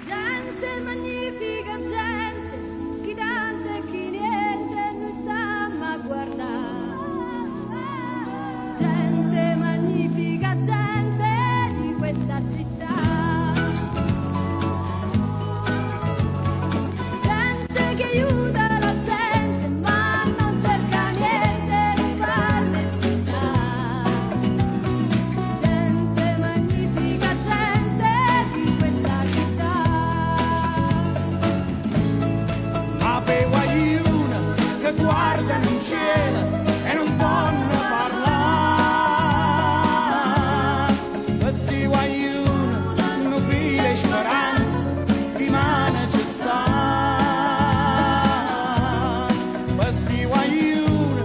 Gente magnifica, gente, chi tanto e chi niente, noi stiamo a guardare. Gente magnifica, gente di questa città. Gente che aiuta la gente, ma non cerca niente di farle città. Gente magnifica, gente di questa città. Ma per guagliuna che guardano in cielo e non possono parlare, questi guagliuna non fila speranza rimane ci sta. Questi guagliuna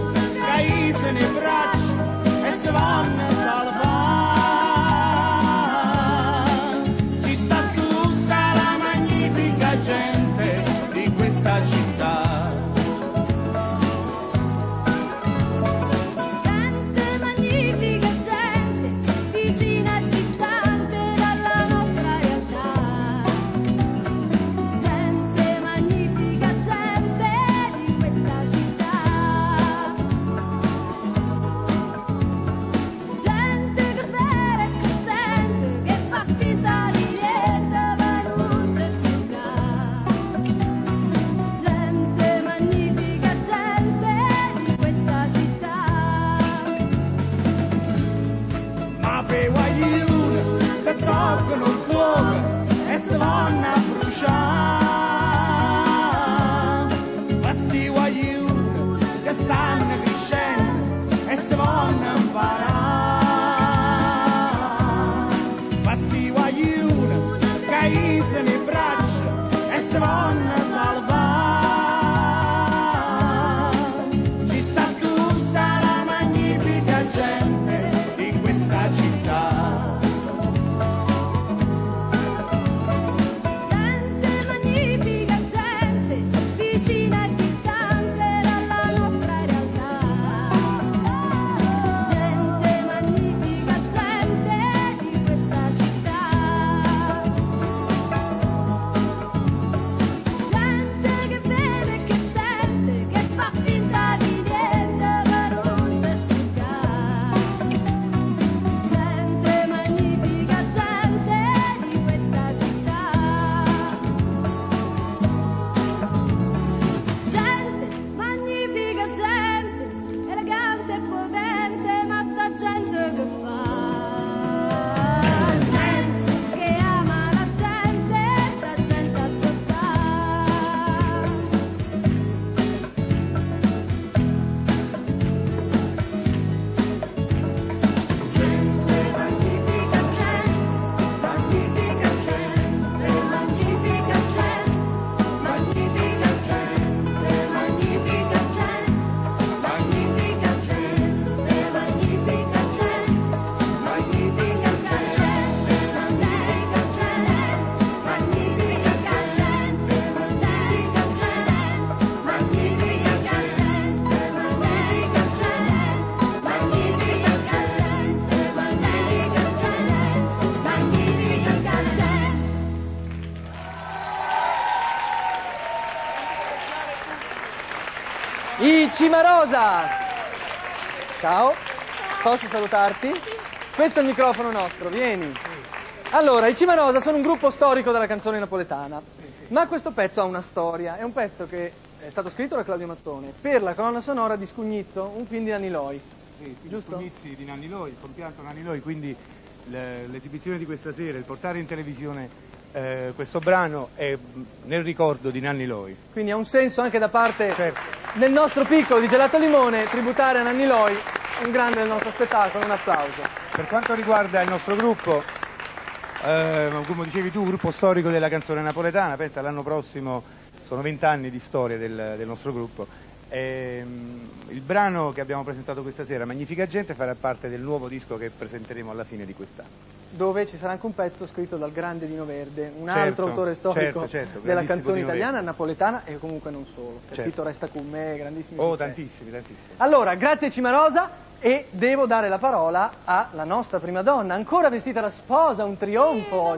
che se ne braccia e si vanno a salvare. Ci sta tutta la magnifica gente di questa città. Gente magnifica, gente vicina e distante dalla nostra realtà. Gente magnifica, gente di questa città. Gente che beve e che sente, che fa finta di niente, ma non si spiega. Gente magnifica, gente di questa città. Ma per guaglione che toccano il fuoco e si vanno a bruciare. Questi guaglioni che stanno crescendo e si vanno a imparare. Questi guaglioni che se ne braccia e si vanno a salvare. Ci sta tutta la magnifica gente di questa città. Gente magnifica, gente vicina e distante dalla nostra realtà. Gente magnifica, gente di questa città. Gente che vede e che sente, che fa finta di niente, ma non si spiega. Gente magnifica, gente di questa città. Gente magnifica, gente elegante e potente, ma sta gente che fa? Gente che ama la gente, sta gente ascoltare. Gente magnifica, gente magnifica, gente magnifica, gente magnifica, gente magnifica, gente magnifica, gente magnifica, gente magnifica, I Cimarosa! Ciao, posso salutarti? Questo è il microfono nostro, vieni. Allora, i Cimarosa sono un gruppo storico della canzone napoletana, ma questo pezzo ha una storia, è un pezzo che è stato scritto da Claudio Mattone per la colonna sonora di Scugnizzo, un film di Nanni Loi. Sì, giusto? Scugnizzi di Nanni Loi, il compianto Nanni Loi, quindi l'esibizione di questa sera, il portare in televisione questo brano è nel ricordo di Nanni Loi. Quindi ha un senso anche da parte Certo. del nostro piccolo di Gelato Limone, tributare a Nanni Loi, un grande del nostro spettacolo, un applauso. Per quanto riguarda il nostro gruppo, come dicevi tu, gruppo storico della canzone napoletana, pensa l'anno prossimo sono 20 anni di storia del nostro gruppo. Il brano che abbiamo presentato questa sera, Magnifica Gente, farà parte del nuovo disco che presenteremo alla fine di quest'anno. Dove ci sarà anche un pezzo scritto dal grande Dino Verde, un Certo, altro autore storico certo, della grandissimo canzone Dino italiana, Verde. napoletana e comunque non solo. Ha Certo. scritto Resta con me, grandissimi Oh, successi. tantissimi. Allora, grazie Cimarosa, E devo dare la parola alla nostra prima donna, ancora vestita da sposa, un trionfo.